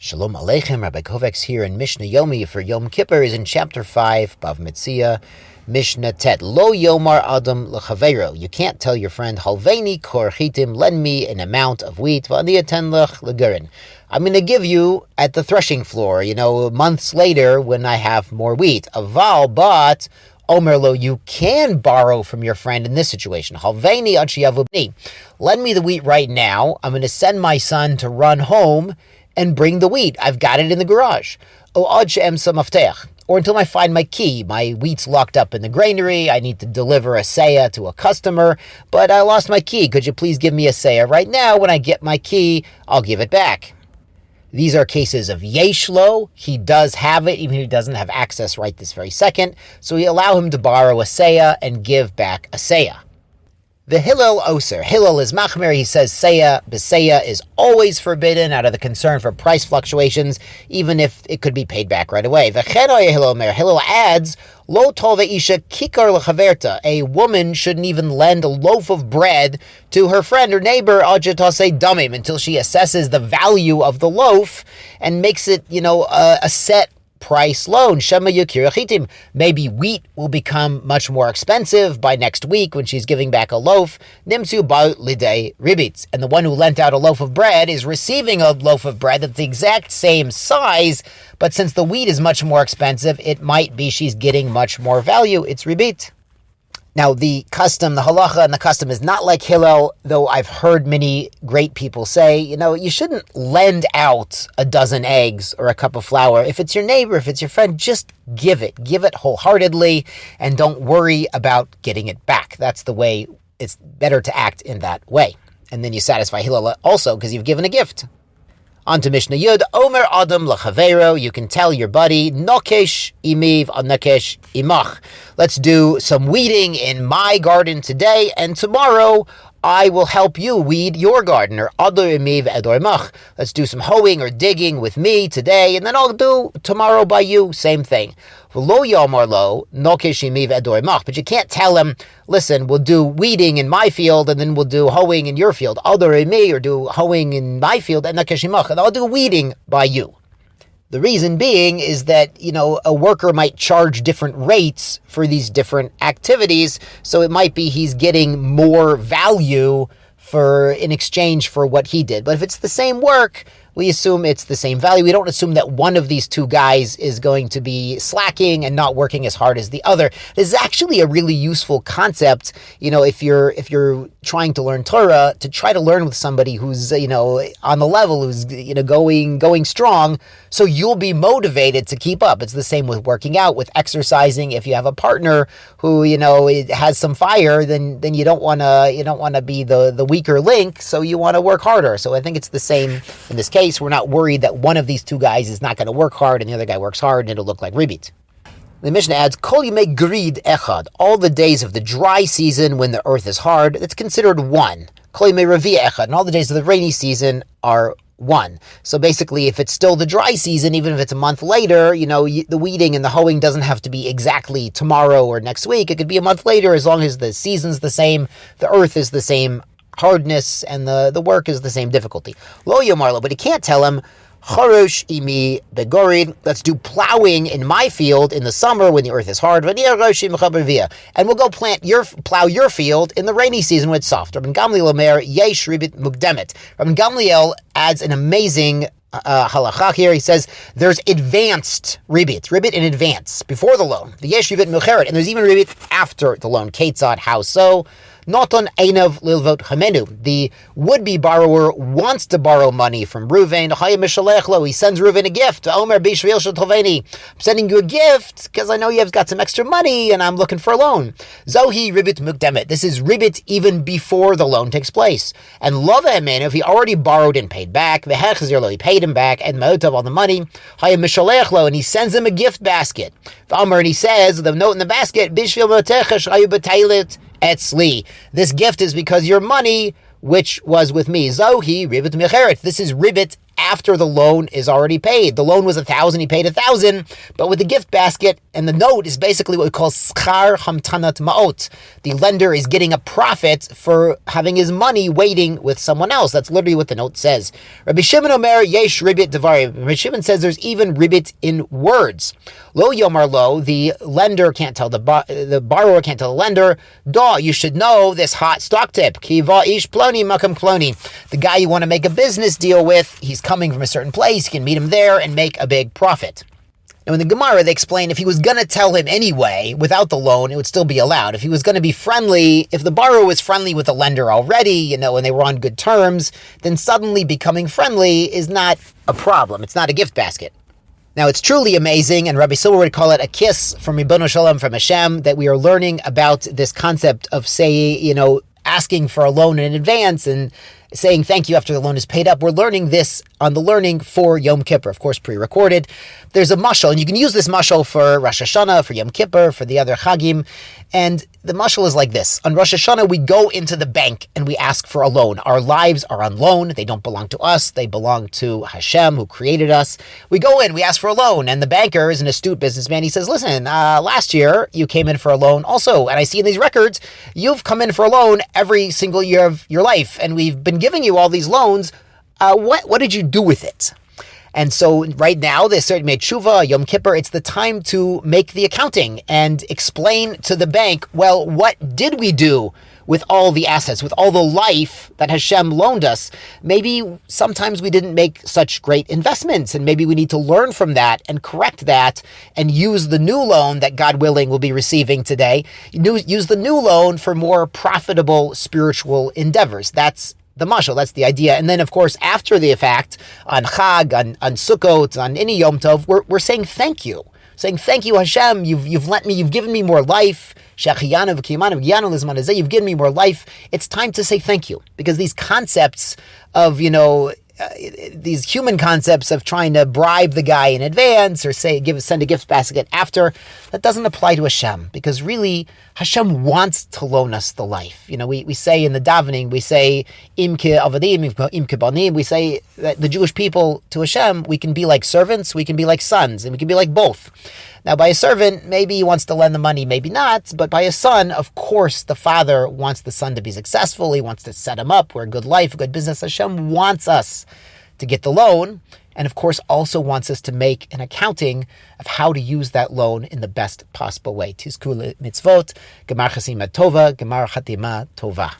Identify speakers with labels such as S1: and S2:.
S1: Shalom Aleichem, Rabbi Kovacs here in Mishnah Yomi for Yom Kippur is in chapter 5, Bava Metzia, Mishnah Tet. Lo Yomar Adam L'Chaveiro. You can't tell your friend, Halveini Kor Chitim, lend me an amount of wheat, V'ani Aten Lech L'Gurin. I'm going to give you at the threshing floor, months later when I have more wheat. Aval, but Omerlo, you can borrow from your friend in this situation. Halveini ad sheyavubni. Lend me the wheat right now. I'm going to send my son to run home and bring the wheat. I've got it in the garage. Or until I find my key. My wheat's locked up in the granary. I need to deliver a seah to a customer, but I lost my key. Could you please give me a seah right now? When I get my key, I'll give it back. These are cases of yeshlo. He does have it, even if he doesn't have access right this very second. So we allow him to borrow a seah and give back a seah. The Hillel Oser. Hillel is machmer. He says seah b'seah is always forbidden out of the concern for price fluctuations, even if it could be paid back right away. Hillel adds, Lo tov isha kikar l'chaverta. A woman shouldn't even lend a loaf of bread to her friend or neighbor ajatase damim until she assesses the value of the loaf and makes it, a set price loan. Shema yukir achitim. Maybe wheat will become much more expensive by next week when she's giving back a loaf. Nimsu ba lidei ribit. And the one who lent out a loaf of bread is receiving a loaf of bread that's the exact same size, but since the wheat is much more expensive, it might be she's getting much more value. It's ribit. Now, the halacha and the custom is not like Hillel, though I've heard many great people say, you shouldn't lend out a dozen eggs or a cup of flour. If it's your neighbor, if it's your friend, just give it. Give it wholeheartedly and don't worry about getting it back. That's the way. It's better to act in that way. And then you satisfy Hillel also because you've given a gift. On to Mishnah Yud, Omer Adam L'Chaveiro, you can tell your buddy, Nokesh imiv Nokesh imach. Let's do some weeding in my garden today, and tomorrow I will help you weed your garden, or Ador imiv Ador imach. Let's do some hoeing or digging with me today, and then I'll do tomorrow by you, same thing. Lo yomar lo Nokesh imiv Ador imach. But you can't tell him, listen, we'll do weeding in my field, and then we'll do hoeing in your field. Ador imi, or do hoeing in my field, and Nokesh imach, and I'll do weeding by you. The reason being is that, a worker might charge different rates for these different activities, so it might be he's getting more value in exchange for what he did. But if it's the same work, we assume it's the same value. We don't assume that one of these two guys is going to be slacking and not working as hard as the other. This is actually a really useful concept, if you're trying to learn Torah, to try to learn with somebody who's, on the level, who's, going strong, so you'll be motivated to keep up. It's the same with working out, with exercising. If you have a partner who, has some fire, then you don't want to be the weaker link, so you want to work harder. So I think it's the same in this case. We're not worried that one of these two guys is not going to work hard and the other guy works hard and it'll look like ribit. The Mishnah adds, Kol yimei grid echad. All the days of the dry season when the earth is hard, that's considered one. Kol yimei revi echad. And all the days of the rainy season are one. So basically, if it's still the dry season, even if it's a month later, the weeding and the hoeing doesn't have to be exactly tomorrow or next week. It could be a month later as long as the season's the same, the earth is the same hardness, and the work is the same difficulty. Lo yomarlo, but he can't tell him, Charosh imi begorid. Let's do plowing in my field in the summer when the earth is hard. And we'll go plow your field in the rainy season when it's soft. Rabbi Gamliel Omer yesh ribit mukdemet. Rabbi Gamliel adds an amazing halacha here. He says there's advanced ribit in advance before the loan. The yesh ribit mucheret, and there's even ribit after the loan. Ketzad, how so? Not on Einav Lilvot Hamenu. The would-be borrower wants to borrow money from Reuven. He sends Reuven a gift. Omer Bishvil Shaltoveni. I'm sending you a gift because I know you've got some extra money and I'm looking for a loan. Zohi ribit mukdemet. This is ribit even before the loan takes place. And Lova Hamenu, if he already borrowed and paid back, Vehechzirlo, he paid him back, and Ma'otav on the money, and he sends him a gift basket. And he says, the note in the basket, Bishvil Motecha Shayu Batailit Etzli. This gift is because your money, which was with me. Zohi ribit mecheret. This is ribit after the loan is already paid. The loan was 1,000, he paid 1,000, but with the gift basket and the note is basically what we call schar hamtanat ma'ot. The lender is getting a profit for having his money waiting with someone else. That's literally what the note says. Rabbi Shimon Omer yesh ribit devarim. Rabbi Shimon says there's even ribit in words. Lo yomar lo, the lender can't tell the borrower can't tell the lender. Da, you should know this hot stock tip. Kiva ish ploni makam ploni. The guy you want to make a business deal with, he's coming from a certain place, you can meet him there and make a big profit. Now in the Gemara, they explain if he was going to tell him anyway, without the loan, it would still be allowed. If he was going to be friendly, if the borrower was friendly with the lender already, and they were on good terms, then suddenly becoming friendly is not a problem. It's not a gift basket. Now, it's truly amazing, and Rabbi Silver would call it a kiss from Ribbono Shalom, from Hashem, that we are learning about this concept of, asking for a loan in advance and saying thank you after the loan is paid up. We're learning this on the learning for Yom Kippur, of course, pre-recorded. There's a mashal, and you can use this mashal for Rosh Hashanah, for Yom Kippur, for the other Chagim. And the mashal is like this. On Rosh Hashanah, we go into the bank and we ask for a loan. Our lives are on loan. They don't belong to us. They belong to Hashem, who created us. We go in, we ask for a loan, and the banker is an astute businessman. He says, listen, last year you came in for a loan also, and I see in these records, you've come in for a loan every single year of your life, and we've been giving you all these loans. What did you do with it? And so right now, they certainly made tshuva, Yom Kippur, it's the time to make the accounting and explain to the bank, well, what did we do with all the assets, with all the life that Hashem loaned us? Maybe sometimes we didn't make such great investments, and maybe we need to learn from that and correct that and use the new loan that, God willing, we'll be receiving today. Use the new loan for more profitable spiritual endeavors. That's the mashal, that's the idea. And then, of course, after the fact, on Chag, on Sukkot, on any Yom Tov, we're saying thank you. Saying thank you, Hashem, you've lent me, you've given me more life. You've given me more life. It's time to say thank you. Because these concepts of, these human concepts of trying to bribe the guy in advance or send a gift basket after, that doesn't apply to Hashem, because really Hashem wants to loan us the life. We say in the davening, we say im ke avadim, im ke banim, we say that the Jewish people to Hashem, we can be like servants, we can be like sons, and we can be like both. Now, by a servant, maybe he wants to lend the money, maybe not. But by a son, of course, the father wants the son to be successful. He wants to set him up for a good life, a good business. Hashem wants us to get the loan, and of course also wants us to make an accounting of how to use that loan in the best possible way. Tizku mitzvot, gemar chasimah tova, gemar chatima tova.